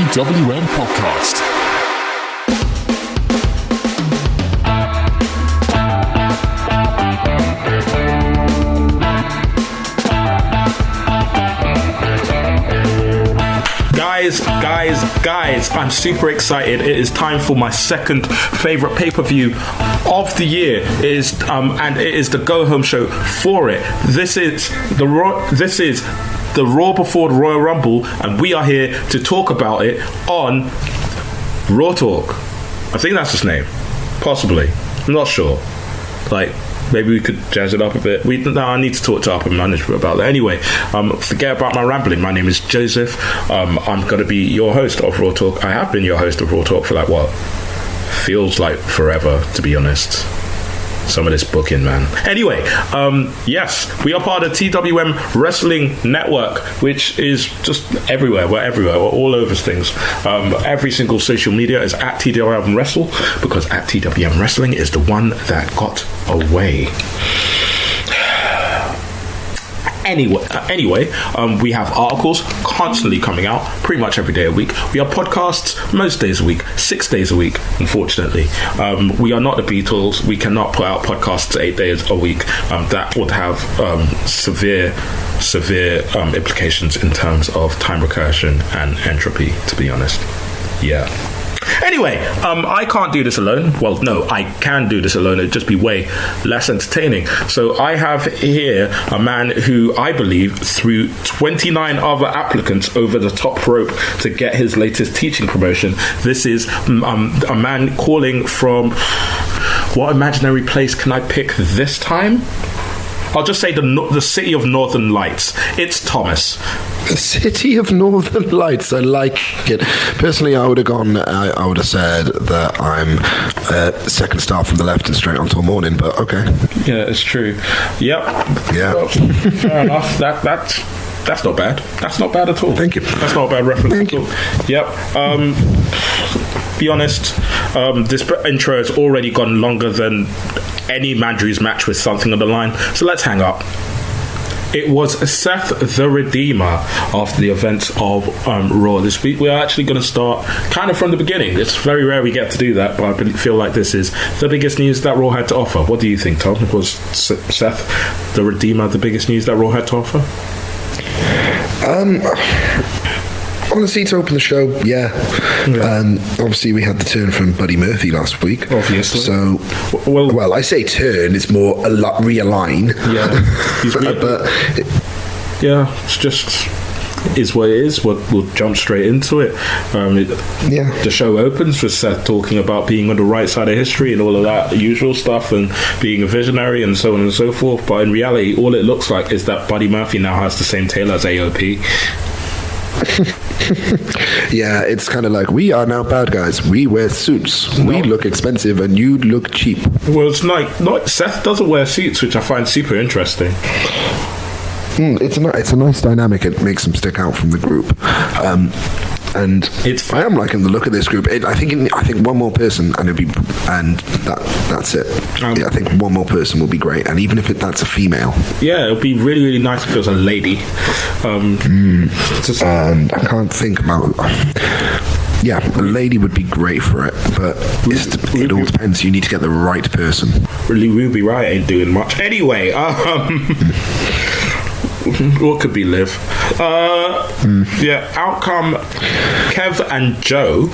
TWM podcast. Guys, I'm super excited. It is time for my second favorite pay-per-view of the year. It is and it is the go-home show for it. This is the Raw before the Royal Rumble, and we are here to talk about it on Raw Talk. I think that's his name. Possibly. I'm not sure. Maybe we could jazz it up a bit. I need to talk to upper management about that. Anyway, forget about my rambling. My name is Joseph. I'm going to be your host of Raw Talk. I have been your host of Raw Talk for feels like forever, to be honest. Some of this booking, man. Anyway, yes, we are part of TWM Wrestling Network, which is just everywhere. We're everywhere. We're all over things. Every single social media is at TWM Wrestle, because at TWM Wrestling is the one that got away. Anyway, we have articles constantly coming out, pretty much every day a week. We have podcasts most days a week, 6 days a week, unfortunately. We are not the Beatles. We cannot put out podcasts 8 days a week. That would have severe implications in terms of time recursion and entropy, to be honest. Yeah. Anyway, I can't do this alone. Well, no, I can do this alone. It'd just be way less entertaining. So I have here a man who I believe threw 29 other applicants over the top rope to get his latest teaching promotion. This is a man calling from... What imaginary place can I pick this time? I'll just say the city of Northern Lights. It's Thomas. The city of Northern Lights. I like it. Personally, I would have gone. I would have said that I'm second star from the left and straight on till morning. But okay. Yeah, it's true. Yep. Yeah. Well, fair enough. That's not bad. That's not bad at all. Thank you. That's not a bad reference Thank at all. Yep. Be honest. This intro has already gone longer than any Mandrew's match with something on the line. So let's hang up. It was Seth the Redeemer after the events of Raw this week. We're actually going to start kind of from the beginning. It's very rare we get to do that, but I feel like this is the biggest news that Raw had to offer. What do you think, Tom? Was Seth the Redeemer the biggest news that Raw had to offer? Honestly, to open the show, yeah. Obviously, we had the turn from Buddy Murphy last week. Obviously. So, well, I say turn, it's more realign. Yeah. Yeah, it's just is what it is. We'll jump straight into it. The show opens with Seth talking about being on the right side of history and all of that usual stuff and being a visionary and so on and so forth. But in reality, all it looks like is that Buddy Murphy now has the same tail as AOP. Yeah, it's kind of like, we are now bad guys. We wear suits. We look expensive and you look cheap. Well, it's like Seth doesn't wear suits, which I find super interesting. It's a nice dynamic. It makes them stick out from the group. And I am liking the look of this group. I think one more person that's it. I think one more person will be great, and even if that's a female. Yeah, it would be really, really nice if it was a lady. And I can't think about. Yeah, a lady would be great for it, but it all depends. You need to get the right person. Really, Ruby Riott ain't doing much anyway. What could be Liv? Yeah, out come Kev and Joe,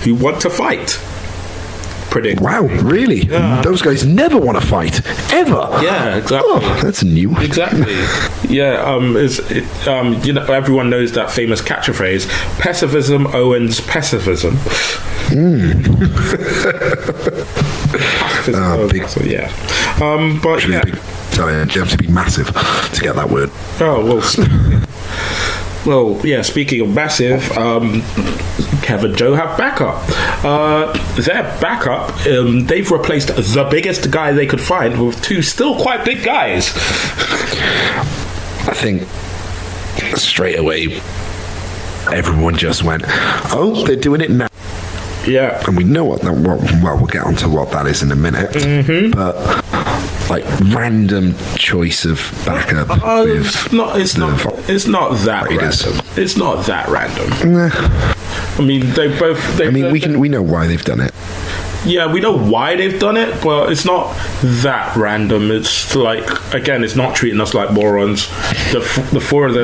who want to fight. Predict. Wow, really? Yeah. Those guys never want to fight, ever. Yeah, exactly. Oh, that's new. Exactly. Yeah, everyone knows that famous catchphrase, pessimism owens pessimism. Big. So, yeah. But yeah. You have to be massive to get that word. Oh, well, yeah, speaking of massive, Kev and Joe have backup. Their backup, they've replaced the biggest guy they could find with two still quite big guys. I think straight away, everyone just went, oh, they're doing it now. Yeah. And we know what that, well, we'll get onto what that is in a minute. Mm-hmm. But like random choice of backup. It's not that random. It's not that random. I mean, we know why they've done it. Yeah, we know why they've done it, but it's not that random. It's like, again, it's not treating us like morons. The four of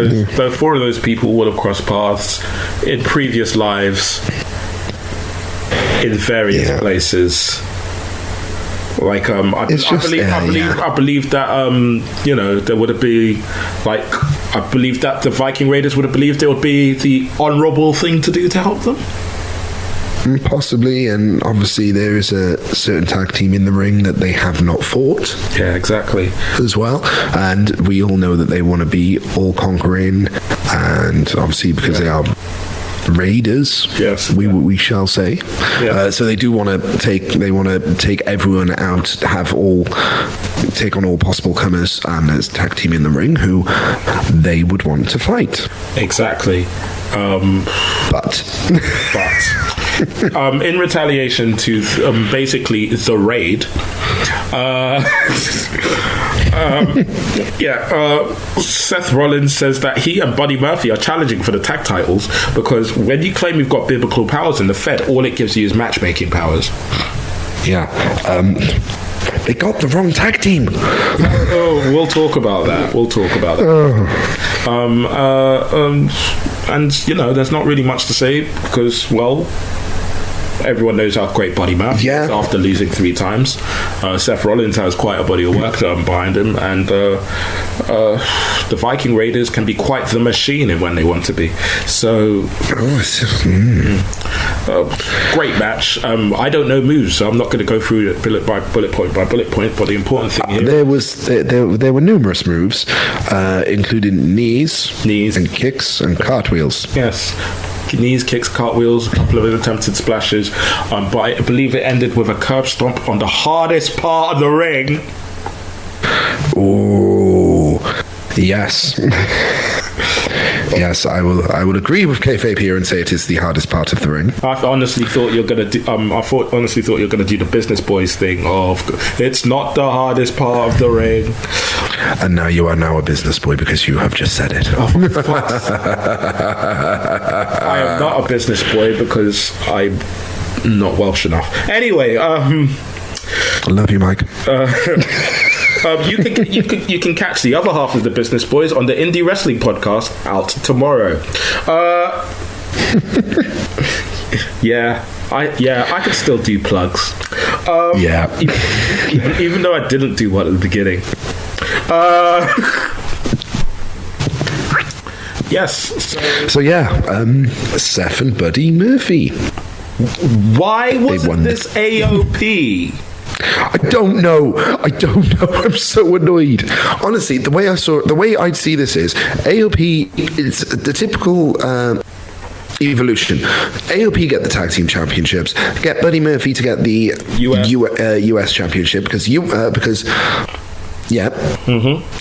those people would have crossed paths in previous lives in various places. Like, I believe that there would be like, I believe that the Viking Raiders would have believed it would be the honourable thing to do to help them. Possibly, and obviously there is a certain tag team in the ring that they have not fought. Yeah, exactly. As well, and we all know that they want to be all conquering, and obviously because they are raiders, yes, we shall say. Yeah. So they do want to take everyone out, take on all possible comers, and there's a tag team in the ring who they would want to fight. Exactly. But in retaliation to basically the raid, Seth Rollins says that he and Buddy Murphy are challenging for the tag titles because when you claim you've got biblical powers in the Fed, all it gives you is matchmaking powers. Yeah. They got the wrong tag team. We'll talk about that. And there's not really much to say because, well, everyone knows how great Buddy Murphy is after losing 3 times. Seth Rollins has quite a body of work behind him, and the Viking Raiders can be quite the machine when they want to be. So, great match. I don't know moves, so I'm not going to go through it bullet point by bullet point. But the important thing here, there were numerous moves, including knees, and kicks and cartwheels. Yes. Knees, kicks, cartwheels, a couple of attempted splashes, but I believe it ended with a curb stomp on the hardest part of the ring. Oh, yes. Yes, I will agree with kayfabe here and say it is the hardest part of the ring. I honestly thought you're gonna do. You're gonna do the business boys thing of it's not the hardest part of the ring. And now you are now a business boy because you have just said it. I am not a business boy because I'm not Welsh enough. Anyway, I love you, Mike. You can catch the other half of the Business Boys on the Indie Wrestling Podcast out tomorrow. I could still do plugs. Even though I didn't do one at the beginning. Yes. So Seth and Buddy Murphy. Why wasn't this AOP? I don't know. I'm so annoyed. Honestly, the way I'd see this is AOP. It's the typical evolution. AOP get the tag team championships. Get Buddy Murphy to get the US championship because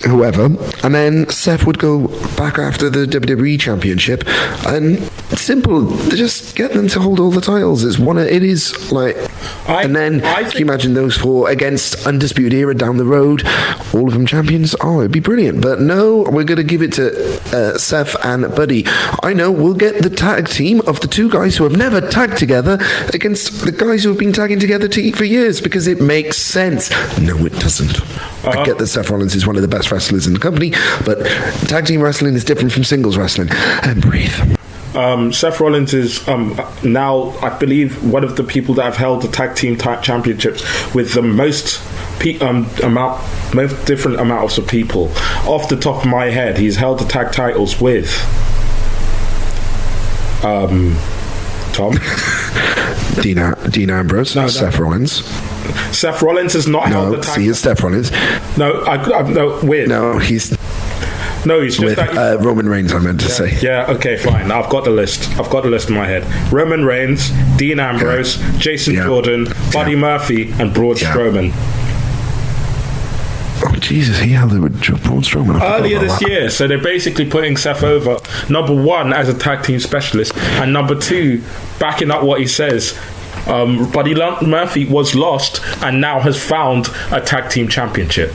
whoever, and then Seth would go back after the WWE championship, and simple, just get them to hold all the titles. And then can you imagine those 4 against Undisputed Era down the road, all of them champions? Oh, it'd be brilliant. But no, we're going to give it to Seth and Buddy. I know, we'll get the tag team of the 2 guys who have never tagged together against the guys who have been tagging together for years because it makes sense. No, it doesn't. I get that Seth Rollins is one of the best wrestlers in the company, but tag team wrestling is different from singles wrestling. And breathe. Seth Rollins is now, I believe, one of the people that have held the tag team championships with the most different amounts of people. Off the top of my head, he's held the tag titles with Tom. Dean Ambrose, Seth Rollins. Seth Rollins has not held the tag. He is Seth Rollins. He's just with Roman Reigns. I meant to say. Yeah. Okay. Fine. I've got the list in my head. Roman Reigns, Dean Ambrose, Jason Jordan, Buddy Murphy, and Braun Strowman. Oh Jesus! He held it with Braun Strowman earlier this year. So they're basically putting Seth over, number 1 as a tag team specialist, and number 2 backing up what he says. Buddy Murphy was lost and now has found a tag team championship.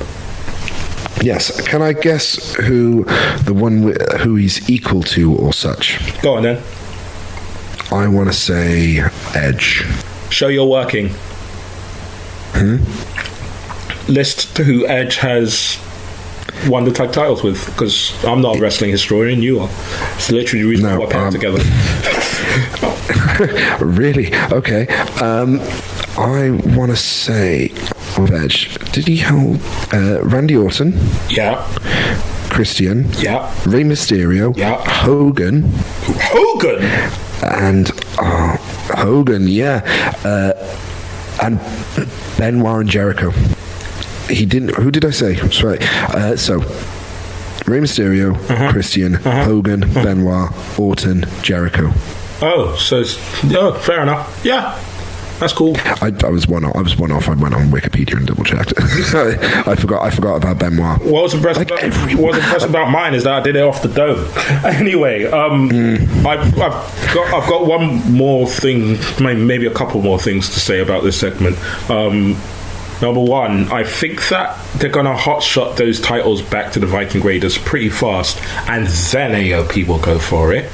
Yes. Can I guess who he's equal to or such? Go on then. I want to say Edge. Show you're working. List who Edge has won the tag titles with, because I'm not a wrestling historian, you are. It's literally the reason why we're paired together. Really? Okay. I want to say of Edge, did he hold Randy Orton? Yeah. Christian? Yeah. Rey Mysterio? Yeah. Hogan? And Hogan, yeah. And Benoit and Jericho. He didn't. Who did I say? Sorry. So Rey Mysterio, Christian, Hogan, Benoit, Orton, Jericho. Oh, so fair enough. Yeah, that's cool. I was one off. I went on Wikipedia and double checked. I forgot about Benoit. What was impressive about mine is that I did it off the dome. Anyway, I've got one more thing, maybe a couple more things to say about this segment. Number one, I think that they're going to hotshot those titles back to the Viking Raiders pretty fast, and then AOP will go for it.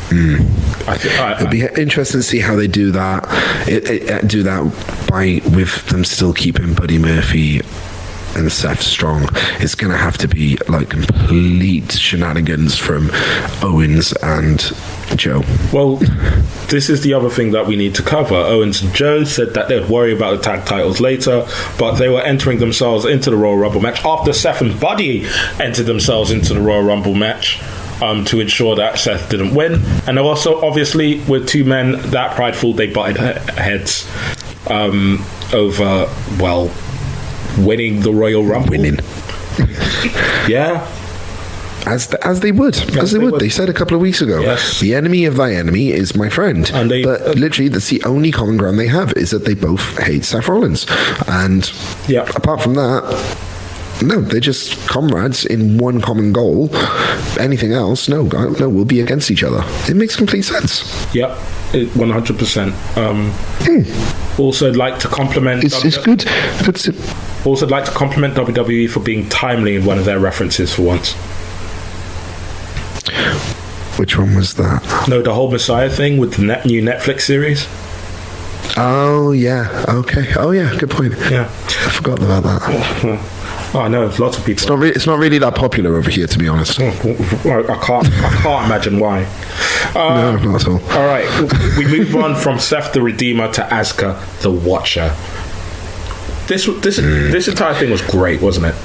It'll be interesting to see how they do that. With them still keeping Buddy Murphy and Seth strong. It's going to have to be like complete shenanigans from Owens and Joe. Well, this is the other thing that we need to cover. Owens and Joe said that they'd worry about the tag titles later, but they were entering themselves into the Royal Rumble match after Seth and Buddy entered themselves into the Royal Rumble match to ensure that Seth didn't win. And also, obviously, with two men that prideful, they butted heads over, well, winning the Royal Rumble. Yeah. As they would. They said a couple of weeks ago, yes. The enemy of thy enemy is my friend. And but literally, that's the only common ground they have, is that they both hate Seth Rollins. And apart from that, no, they're just comrades in one common goal. Anything else, no, we'll be against each other. It makes complete sense. Yep, 100%. Also, I'd like to compliment... It's good. Also, I'd like to compliment WWE for being timely in one of their references for once. Which one was that? No, the whole Messiah thing with the new Netflix series. Oh, yeah. Okay. Oh, yeah. Good point. Yeah. I forgot about that. Oh, I know. Lots of people. It's not really that popular over here, to be honest. I can't imagine why. No, not at all. All right. We move on from Seth the Redeemer to Asuka the Watcher. This entire thing was great, wasn't it?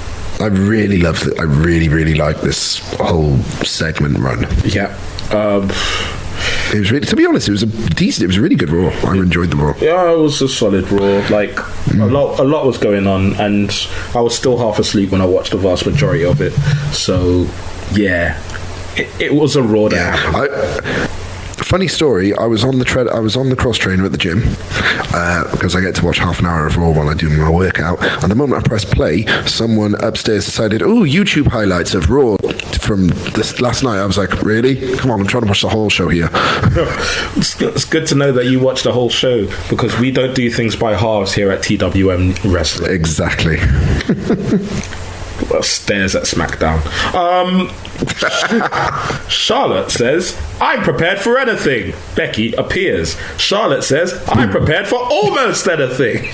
I really loved it. I really liked this whole segment run. Yeah. It was really, to be honest, it was a really good Raw. I enjoyed the Raw. Yeah, it was a solid Raw. Like a lot was going on, and I was still half asleep when I watched the vast majority of it. So yeah, it was a Raw. Funny story. I was on the cross trainer at the gym because I get to watch half an hour of Raw while I do my workout. And the moment I pressed play, someone upstairs decided, YouTube highlights of Raw from this last night. I was like, really? Come on, I'm trying to watch the whole show here. It's good to know that you watch the whole show, because we don't do things by halves here at TWM Wrestling. Exactly. Well, stares at SmackDown. Charlotte says, I'm prepared for anything. Becky appears. Charlotte says, I'm prepared for almost anything.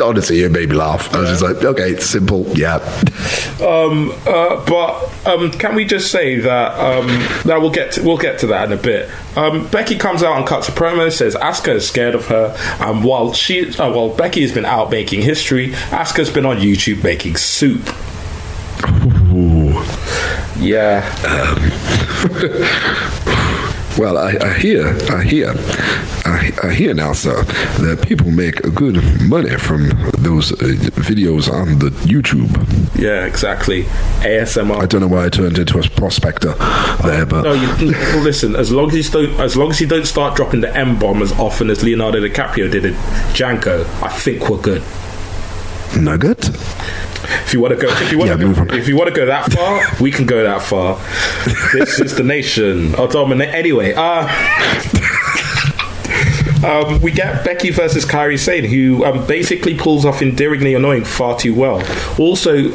Honestly, it made me laugh. I was just like, okay, it's simple, yeah. But can we just say that we'll get to that in a bit. Becky comes out and cuts a promo, says Asuka is scared of her, and while Becky has been out making history, Asuka's been on YouTube making soup. Ooh. Yeah. Well, I hear now, sir, that people make good money from those videos on the YouTube. Yeah, exactly. ASMR. I don't know why I turned into a prospector there, but no. Listen, as long as you don't start dropping the M-bomb as often as Leonardo DiCaprio did in Django, I think we're good. Nugget. If you want to go that far, we can go that far. This is the nation. I'll dominate anyway. We get Becky versus Kairi Sane, who basically pulls off endearingly annoying far too well. Also,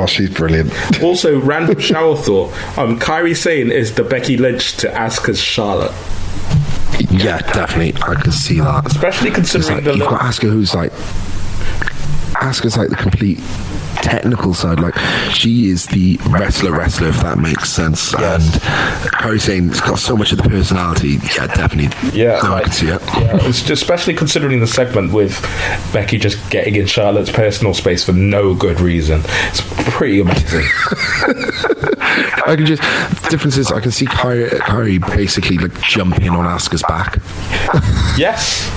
she's brilliant. Also, random shower thought. Kairi Sane is the Becky Lynch to Asuka's Charlotte. Yeah, definitely. I can see that. Especially considering you've got Asuka, Asuka's like the complete technical side. Like, she is the wrestler, if that makes sense. Yes. And Kairi Sane's got so much of the personality. Yeah, definitely. Yeah, I can see it. Yeah, it's just, especially considering the segment with Becky just getting in Charlotte's personal space for no good reason. It's pretty amazing. The difference is I can see Kairi basically like jumping on Asuka's back. Yes,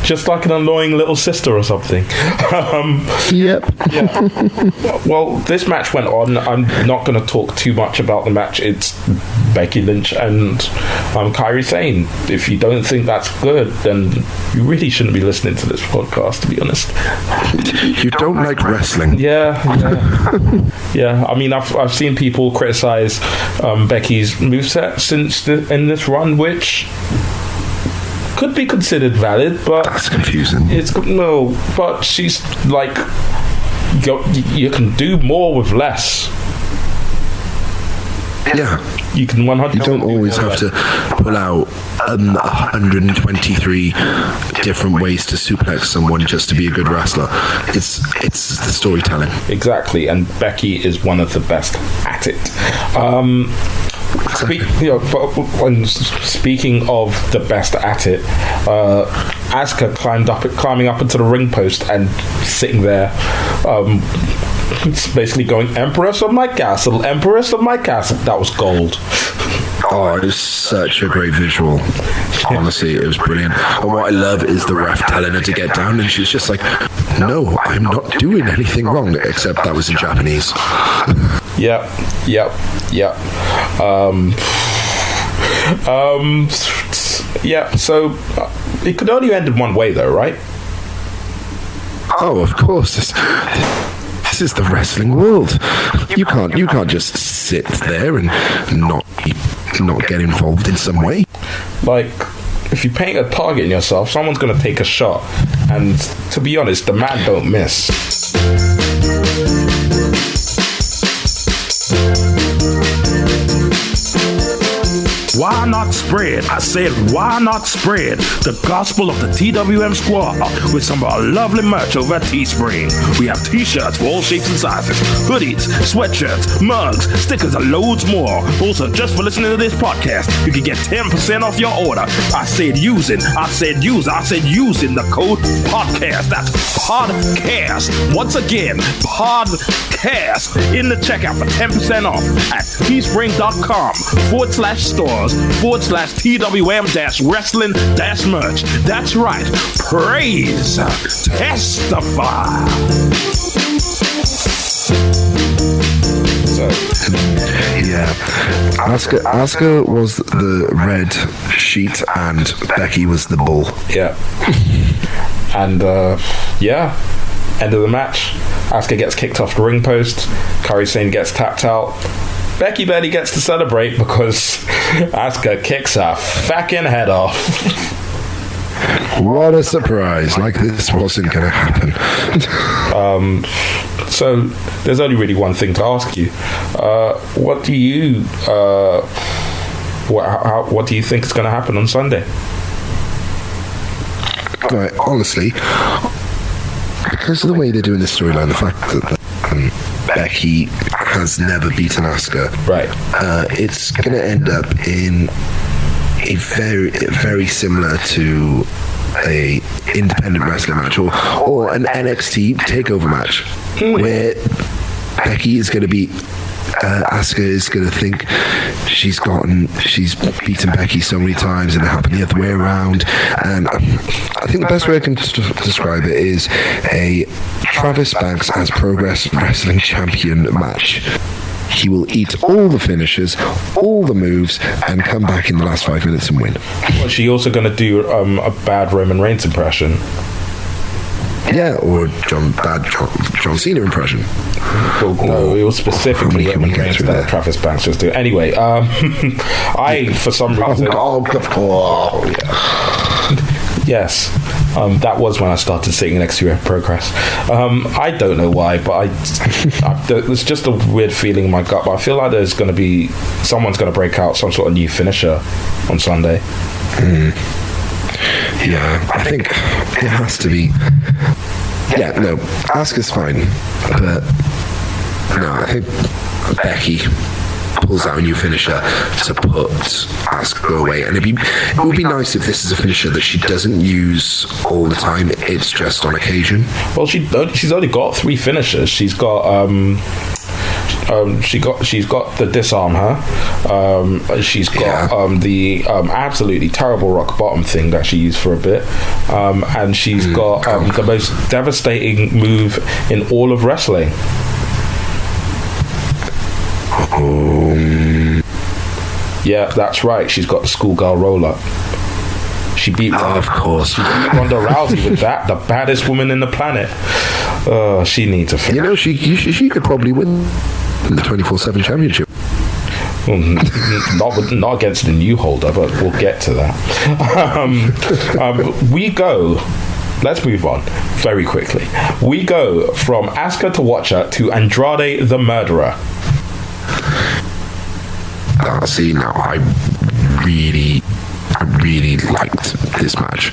just like an annoying little sister or something. Yep. Yeah. Well, this match went on. I'm not going to talk too much about the match. It's Becky Lynch and Kairi Sane. If you don't think that's good, then you really shouldn't be listening to this podcast, to be honest. You don't like wrestling. Yeah. I mean, I've seen people criticize Becky's moveset in this run, which could be considered valid, but that's confusing. But she's like, you can do more with less. Yeah, you can 100%. You don't always have to pull out 123 different ways to suplex someone just to be a good wrestler. It's the storytelling. Exactly, and Becky is one of the best at it. Speaking of the best at it, Asuka climbing up into the ring post and sitting there, it's basically going, Empress of my castle. That was gold. Oh, it was such a great visual. Honestly, it was brilliant. And what I love is the ref telling her to get down, and she's just like, no, I'm not doing anything wrong, except that was in Japanese. Yep. So it could only end in one way, though, right? Oh, of course. This is the wrestling world. You can't just sit there and not get involved in some way. Like, if you paint a target in yourself, someone's going to take a shot, and to be honest, the man don't miss. Why not spread? I said, why not spread the gospel of the TWM squad with some of our lovely merch over at Teespring? We have t-shirts for all shapes and sizes, hoodies, sweatshirts, mugs, stickers, and loads more. Also, just for listening to this podcast, you can get 10% off your order. I said using the code podcast. That's podcast. Once again, podcast in the checkout for 10% off at teespring.com/stores/TWM-wrestling-merch. That's right. Praise. Testify. So, yeah. Asuka was the red sheet and Becky was the bull. Yeah. And, end of the match. Asuka gets kicked off the ring post. Kairi Sane gets tapped out. Becky barely gets to celebrate because Asuka kicks her fucking head off. What a surprise. Like this wasn't going to happen. So there's only really one thing to ask you. What do you what do you think is going to happen on Sunday? Right, honestly, because of the way they're doing this storyline, the fact that Becky has never beaten Asuka, right? It's going to end up in a very similar to a independent wrestling match or an NXT takeover match where Becky is going to be Asuka is going to think she's beaten Becky so many times and it happened the other way around. And I think the best way I can describe it is a Travis Banks as Progress Wrestling Champion match. He will eat all the finishes, all the moves, and come back in the last 5 minutes and win. Was she also going to do a bad Roman Reigns impression? Yeah, or John Cena impression. Well, no, it was specifically Roman Reigns that Travis Banks was doing. Anyway, I, for some reason... Yes, that was when I started sitting next to you at Progress. I don't know why, but it's just a weird feeling in my gut. But I feel like there's going to be someone's going to break out some sort of new finisher on Sunday. Yeah, I think it has to be. Yeah, no, Asuka's fine, but no, I think Becky pulls out a new finisher to put Asuka away, and it would be nice if this is a finisher that she doesn't use all the time. It's just on occasion. Well, she's only got 3 finishers. She's got she's got the disarm her. She's got the absolutely terrible rock bottom thing that she used for a bit, and she's got the most devastating move in all of wrestling. Yeah, that's right. She's got the schoolgirl roll-up. She beat of course. She beat Ronda Rousey with that, the baddest woman in the planet. She needs a finish. You know, she could probably win the 24/7 championship. Not against the new holder, but we'll get to that. We go. Let's move on very quickly. We go from Asuka to Watcher to Andrade the Murderer. See, now I really liked this match.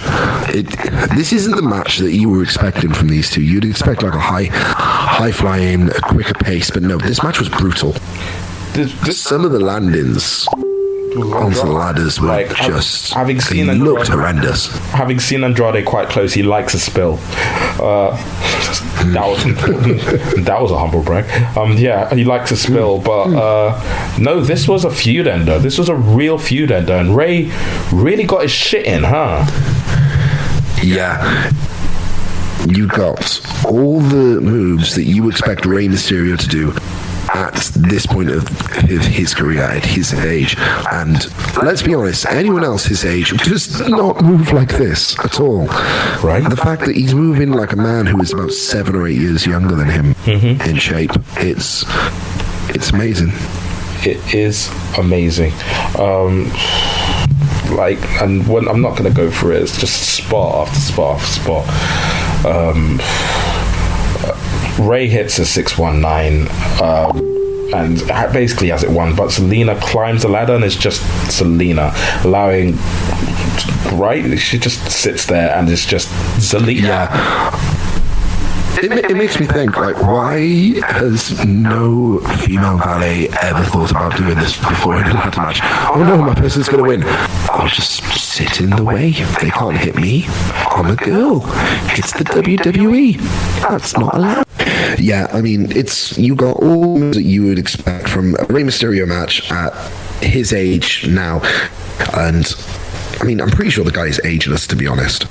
This isn't the match that you were expecting from these two. You'd expect like a high flying, a quicker pace, but no, this match was brutal. Some of the landings onto the ladders were they looked horrendous. Having seen Andrade quite close, he likes a spill. That was a humble brag. Yeah, he likes a spill, but no, this was a feud ender. This was a real feud ender, and Ray really got his shit in, huh? Yeah. You got all the moves that you expect Rey Mysterio to do at this point of his career, at his age. And let's be honest, anyone else his age does not move like this at all. Right. The fact that he's moving like a man who is about 7 or 8 years younger than him in shape, it's amazing. It is amazing. And when I'm not going to go through it, it's just spot after spot after spot. Ray hits a 619 and basically has it won, but Selena climbs the ladder and it's just Selena allowing, right? She just sits there and it's just Selena. Yeah. It makes me think, like, why has no female valet ever thought about doing this before in a ladder match? Oh no, my person's going to win. I'll just sit in the way. They can't hit me. I'm a girl. It's the WWE. That's not allowed. Yeah, I mean, you got all that you would expect from a Rey Mysterio match at his age now. And, I mean, I'm pretty sure the guy is ageless, to be honest.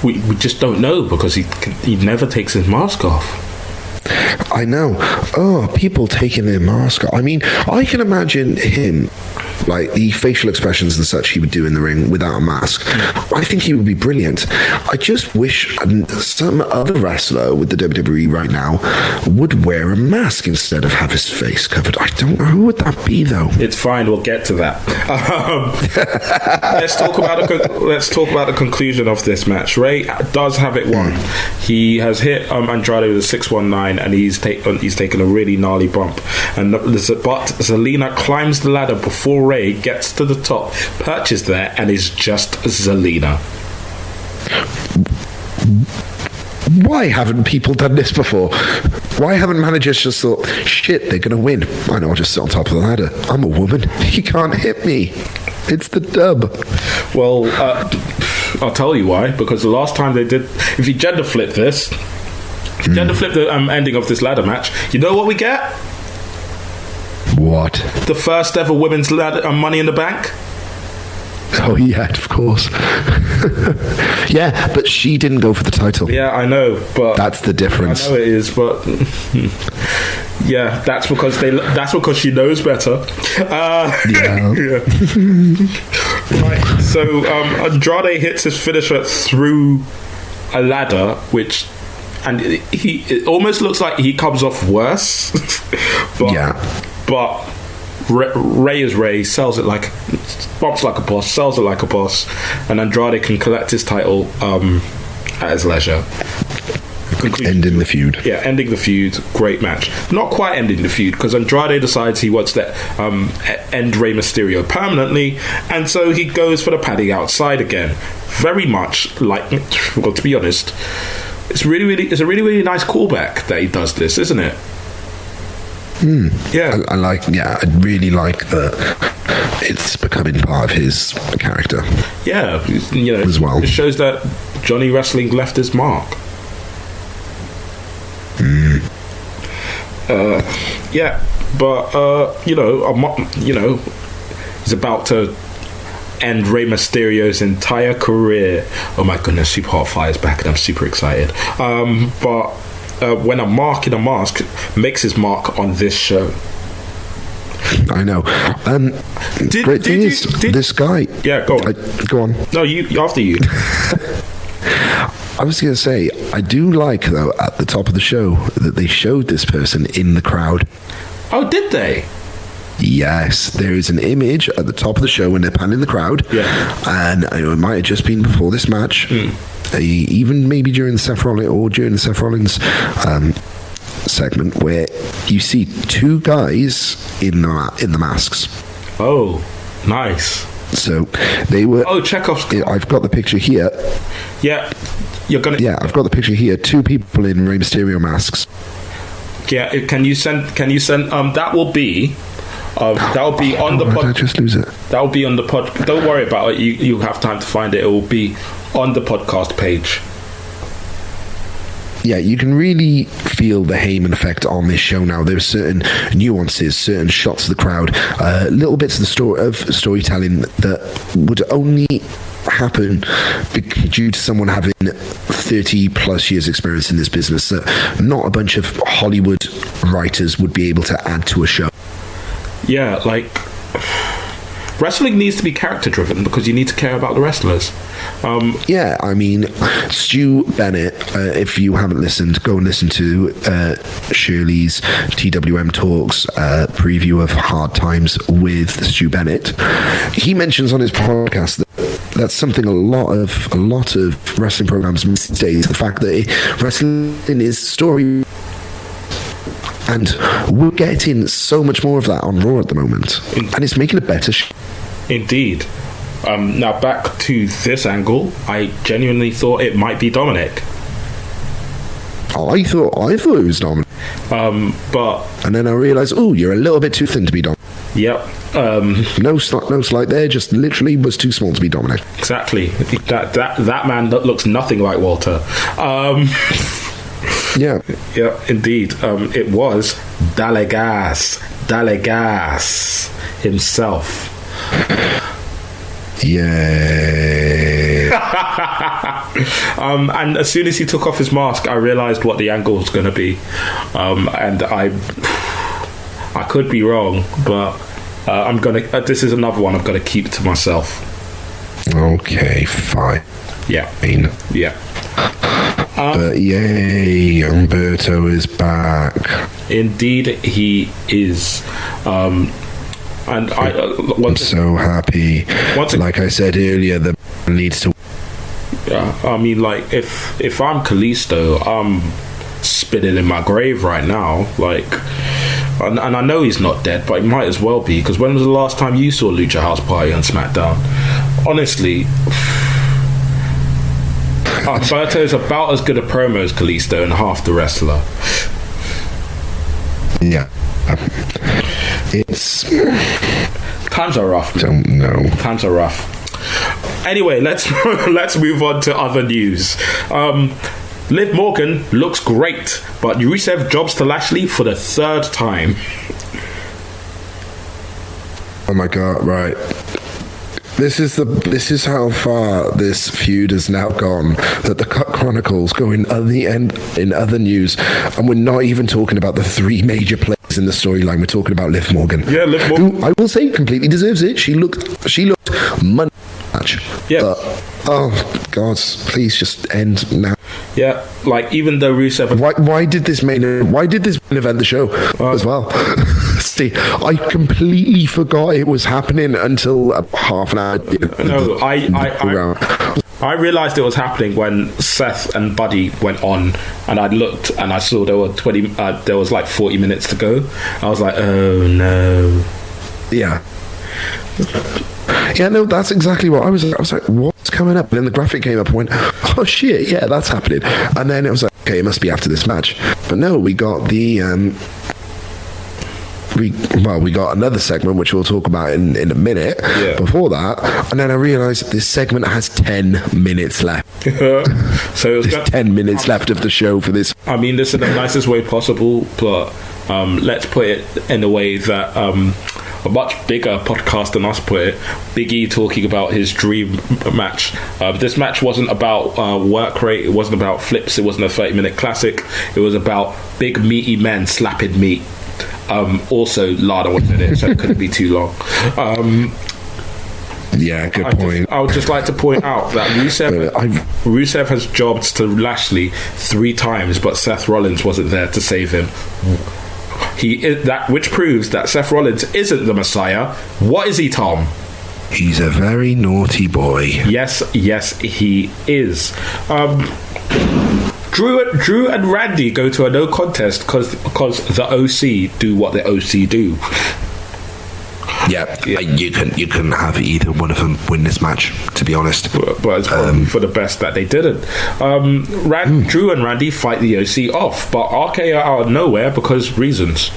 We just don't know because he never takes his mask off. I know. Oh, people taking their mask off. I mean, I can imagine him, like the facial expressions and such he would do in the ring without a mask. I think he would be brilliant. I just wish some other wrestler with the WWE right now would wear a mask instead of have his face covered. I don't know. Who would that be, though? It's fine. We'll get to that. Let's talk about the conclusion of this match. Ray does have it won. He has hit Andrade with a 619, and he's taken a really gnarly bump. But Zelina climbs the ladder before Ray gets to the top, perches there, and is just Zelina. Why haven't people done this before? Why haven't managers just thought, shit, they're going to win. I know, I'll just sit on top of the ladder. I'm a woman. You can't hit me. It's the dub. Well, I'll tell you why. Because the last time they did, if you gender flip this, gender flip the ending of this ladder match, you know what we get? What? The first ever women's ladder Money in the Bank. Oh yeah, of course. Yeah, but she didn't go for the title. Yeah, I know, but that's the difference. I know it is, but yeah, that's because she knows better. Yeah. Right. So Andrade hits his finisher through a ladder, it almost looks like he comes off worse. But Ray is Ray, sells it like, bumps like a boss, sells it like a boss, and Andrade can collect his title at his leisure. Ending the feud. Yeah, ending the feud. Great match. Not quite ending the feud, because Andrade decides he wants to end Rey Mysterio permanently, and so he goes for the padding outside again. Very much like, well, to be honest, it's a really nice callback that he does this, isn't it? Yeah, I really like that it's becoming part of his character. Yeah, as well. It shows that Johnny Wrestling left his mark. Yeah, but he's about to end Rey Mysterio's entire career. Oh my goodness, Super Hot Fire's back, and I'm super excited. But when a mark in a mask makes his mark on this show. I know. Great thing is, this guy. Yeah, go on. Go on. No, you after you. I was going to say, I do like, though, at the top of the show, that they showed this person in the crowd. Oh, did they? Yes, there is an image at the top of the show when they're panning the crowd. Yeah. And it might have just been before this match. Even maybe during the Seth Rollins segment, where you see two guys in the masks. Oh, nice. So they were. Oh, Chekov's. I've got the picture here. Yeah, you're gonna. Yeah, I've got the picture here. Two people in Rey Mysterio masks. Yeah, can you send? That will be. That will be on the pod. Did I just lose it? That will be on the pod. Don't worry about it. You have time to find it. It will be on the podcast page. Yeah, you can really feel the Heyman effect on this show now. There's certain nuances, certain shots of the crowd, little bits of storytelling that would only happen due to someone having 30 plus years experience in this business, that not a bunch of Hollywood writers would be able to add to a show. Yeah, like, wrestling needs to be character driven, because you need to care about the wrestlers. Yeah, I mean, Stu Bennett, if you haven't listened, go and listen to Shirley's TWM Talks preview of Hard Times with Stu Bennett. He mentions on his podcast that that's something a lot of wrestling programs miss these days, the fact that wrestling is story. And we're getting so much more of that on Raw at the moment. And it's making it better. Indeed. Now back to this angle, I genuinely thought it might be Dominic. I thought it was Dominic. And then I realised, you're a little bit too thin to be Dominic. Yep. No slight there, just literally was too small to be Dominic. Exactly. That man looks nothing like Walter. Yeah, indeed. It was Dalegas himself. Yeah. And as soon as he took off his mask, I realised what the angle was going to be, and I could be wrong, but I'm gonna. This is another one I'm going to keep to myself. Okay, fine. Yeah. Yeah. But yay, Umberto is back. Indeed, he is. And I'm so happy. Like I said earlier, the needs to. Yeah, I mean, like if I'm Kalisto, I'm spinning in my grave right now. Like, and I know he's not dead, but he might as well be. Because when was the last time you saw Lucha House Party on SmackDown? Honestly. Alberto is about as good a promo as Kalisto and half the wrestler. Yeah. It's... Times are rough. Don't know. Times are rough. Anyway, let's move on to other news. Liv Morgan looks great, but Rusev jobs to Lashley for the third time. Oh my god, right. This is how far this feud has now gone, that the Cut Chronicles go in other news, and we're not even talking about the three major players in the storyline. We're talking about Liv Morgan. Yeah, Liv Morgan. Who I will say completely deserves it. She looked money match. Yeah. But, oh God, please just end now. Yeah, like even though Rusev. Why did this main event the show as well? See, I completely forgot it was happening until half an hour. No, I realised it was happening when Seth and Buddy went on, and I looked and I saw there was like 40 minutes to go. I was like, oh no. Yeah. Yeah, no, that's exactly what I was like, what's coming up? And then the graphic came up and went, oh shit, yeah, that's happening. And then it was like, okay, it must be after this match. But no, we got the we got another segment which we'll talk about in a minute before that, and then I realised this segment has 10 minutes left. So it was 10 minutes left of the show for this. I mean, this in the nicest way possible, but let's put it in a way that a much bigger podcast than us put it. Big E talking about his dream match. This match wasn't about work rate, it wasn't about flips, it wasn't a 30-minute classic, it was about big meaty men slapping meat. Also, Lada was in it, so it couldn't be too long. Yeah, good point. I would just like to point out that Rusev has jobbed to Lashley 3 times, but Seth Rollins wasn't there to save him. Which proves that Seth Rollins isn't the Messiah. What is he, Tom? He's a very naughty boy. Yes, he is. Drew and Randy go to a no contest because the OC do what the OC do. Yeah, you couldn't have either one of them win this match, to be honest. But it's probably for the best that they didn't. Drew and Randy fight the OC off, but RKO out of nowhere because reasons.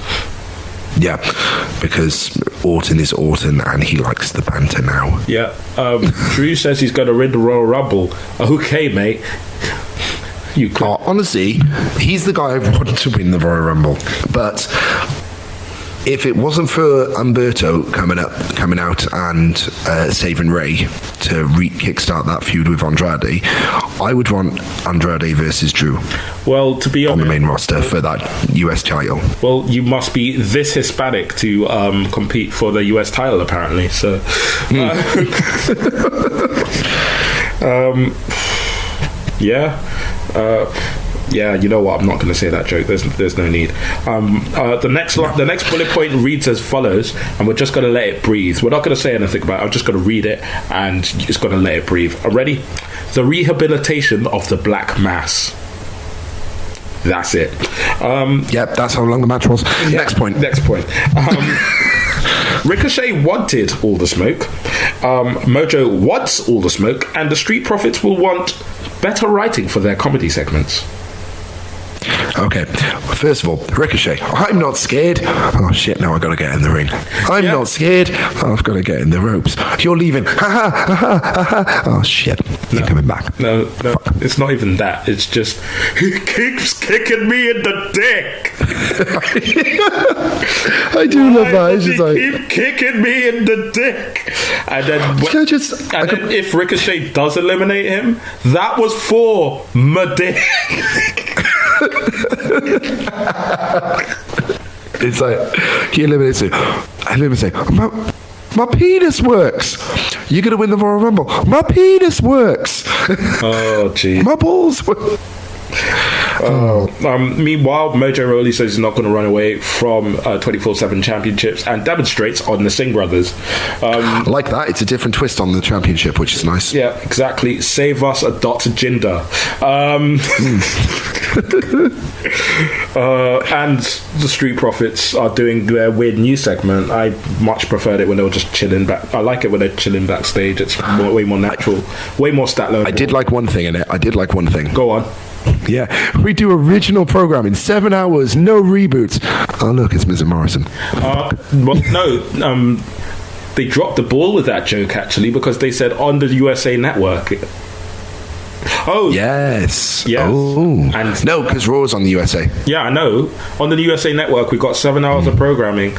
Yeah, because Orton is Orton and he likes the banter now. Yeah, Drew says he's going to win the Royal Rumble. Okay, mate. Honestly, he's the guy I wanted to win the Royal Rumble, but if it wasn't for Humberto coming out and saving Ray to kickstart that feud with Andrade, I would want Andrade versus Drew. Well, to be honest, on the main roster for that US title. Well, you must be this Hispanic to compete for the US title, apparently. So, yeah. Yeah, you know what? I'm not going to say that joke. There's no need. The next bullet point reads as follows, and we're just going to let it breathe. We're not going to say anything about it. I'm just going to read it, and just going to let it breathe. Are ready? The rehabilitation of the Black Mass. That's it. Yep, that's how long the match was. Yeah, next point. Ricochet wanted all the smoke. Mojo wants all the smoke, and the Street Profits will want better writing for their comedy segments. Okay, first of all, Ricochet, I'm not scared. Oh shit, now I've got to get in the ring. I'm not scared. Oh, I've got to get in the ropes. You're leaving. Oh shit, you're coming back. No, it's not even that. It's just, he keeps kicking me in the dick. I do love that. It's just like, keep kicking me in the dick. And then, then if Ricochet does eliminate him, that was for my dick. It's like he eliminates it. I say, my penis works. You're gonna win the Royal Rumble. My penis works. Oh gee. My balls work. Meanwhile, Mojo Rawley says he's not going to run away from 24/7 championships and demonstrates on the Singh brothers. Like that, it's a different twist on the championship, which is nice. Yeah, exactly. Save us a Dr. Jinder. And the Street Profits are doing their weird news segment. I much preferred it when they were just chilling back. I like it when they're chilling backstage. It's way more natural, way more stat load. I did like one thing in it. Go on. Yeah, we do original programming, 7 hours, no reboots. Oh look, it's Mr. Morrison. They dropped the ball with that joke actually, because they said on the USA Network. Oh yes. Oh, and no, because Raw's on the USA. Yeah, I know. On the USA Network, we got 7 hours of programming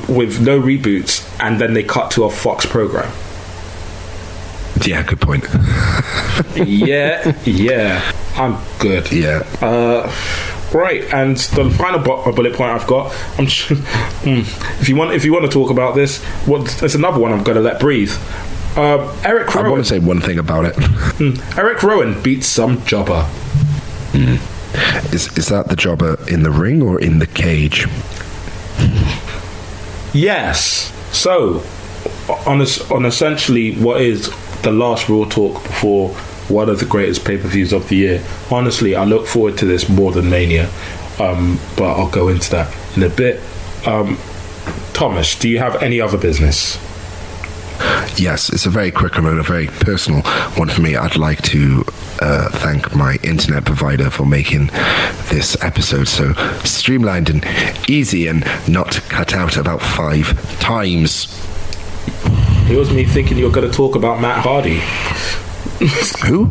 with no reboots, and then they cut to a Fox program. Yeah, good point. yeah, I'm good. Yeah. Right, and the final bullet point I've got. If you want to talk about this, there's another one I'm going to let breathe. Eric Rowan. I want to say one thing about it. Eric Rowan beats some jobber. Is that the jobber in the ring or in the cage? Yes. So, on essentially what is the last Raw Talk before one of the greatest pay-per-views of the year. Honestly, I look forward to this more than Mania, but I'll go into that in a bit. Thomas, do you have any other business? Yes, it's a very quick one and a very personal one for me. I'd like to thank my internet provider for making this episode so streamlined and easy and not cut out about 5 times. It was me thinking you were going to talk about Matt Hardy. Who?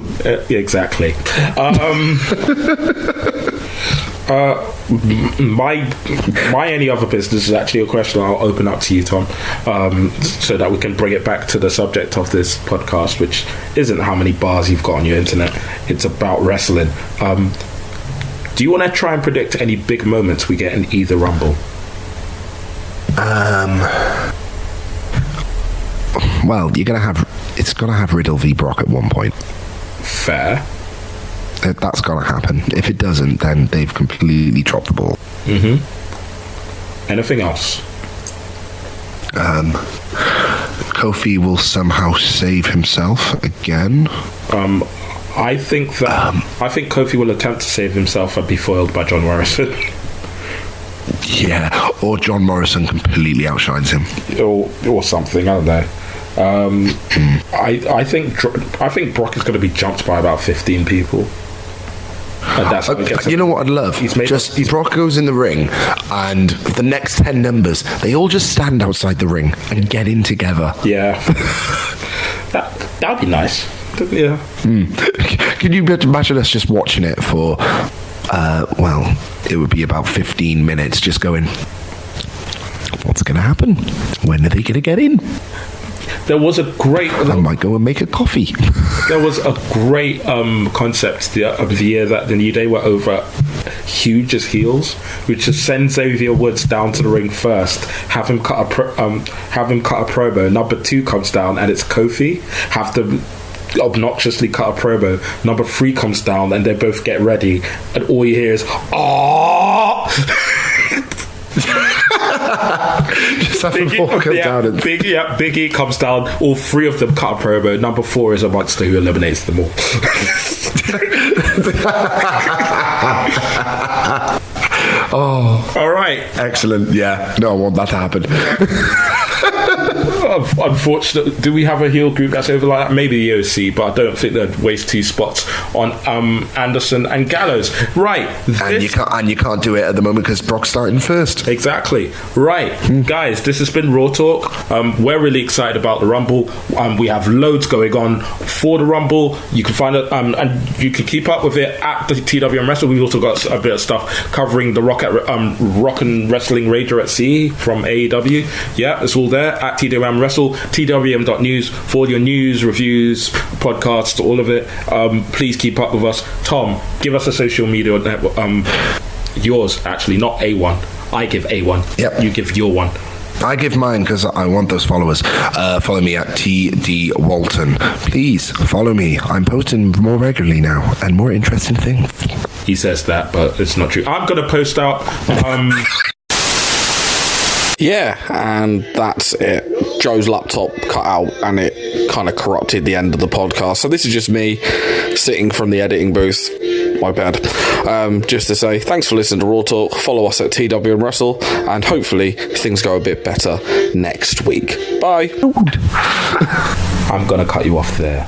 Exactly. My any other business is actually a question I'll open up to you, Tom, so that we can bring it back to the subject of this podcast, which isn't how many bars you've got on your internet. It's about wrestling. Do you want to try and predict any big moments we get in either Rumble? Well, it's gonna have Riddle v Brock at one point. Fair. That's gonna happen. If it doesn't, then they've completely dropped the ball. Anything else? Kofi will somehow save himself again. I think Kofi will attempt to save himself and be foiled by John Morrison. Yeah, or John Morrison completely outshines him, or something. I don't know. I think Brock is going to be jumped by about 15 people. And that's you know what I'd love? Brock goes in the ring, and the next 10 members, they all just stand outside the ring and get in together. Yeah, that'd be nice. Yeah. Can you imagine us just watching it for? Well, it would be about 15 minutes, just going, what's going to happen? When are they going to get in? There was a great... I might go and make a coffee. There was a great concept of the year that the New Day were over huge as heels, which is send Xavier Woods down to the ring first, have him cut a promo. Number 2 comes down and it's Kofi. Have them obnoxiously cut a promo. Number 3 comes down and they both get ready, and all you hear is "Aww." Just have them all come down and Big E comes down, all 3 of them cut a promo. Number 4 is a monster who eliminates them all. Oh, all right, excellent. Yeah, no, I want that to happen. Unfortunately, do we have a heel group that's over like that? Maybe the OC, but I don't think they'd waste 2 spots on Anderson and Gallows. Right, and you can't do it at the moment because Brock's starting first. Exactly. Right, guys, this has been Raw Talk. We're really excited about the Rumble. We have loads going on for the Rumble. You can find it, and you can keep up with it at the TWM Wrestle. We've also got a bit of stuff covering the Rock and Wrestling Rager at Sea from AEW. Yeah, it's all there at TWM Wrestle, twm.news for all your news, reviews, podcasts, all of it. Please keep up with us. Tom, give us a social media network. Yours, actually, not A1. I give A1. Yep. You give your one. I give mine because I want those followers. Follow me at TD Walton. Please follow me. I'm posting more regularly now and more interesting things. He says that, but it's not true. I'm going to post out... Yeah, and that's it. Joe's laptop cut out and it kind of corrupted the end of the podcast. So this is just me sitting from the editing booth. My bad. Just to say, thanks for listening to Raw Talk. Follow us at TWM Wrestle, and hopefully things go a bit better next week. Bye. I'm going to cut you off there.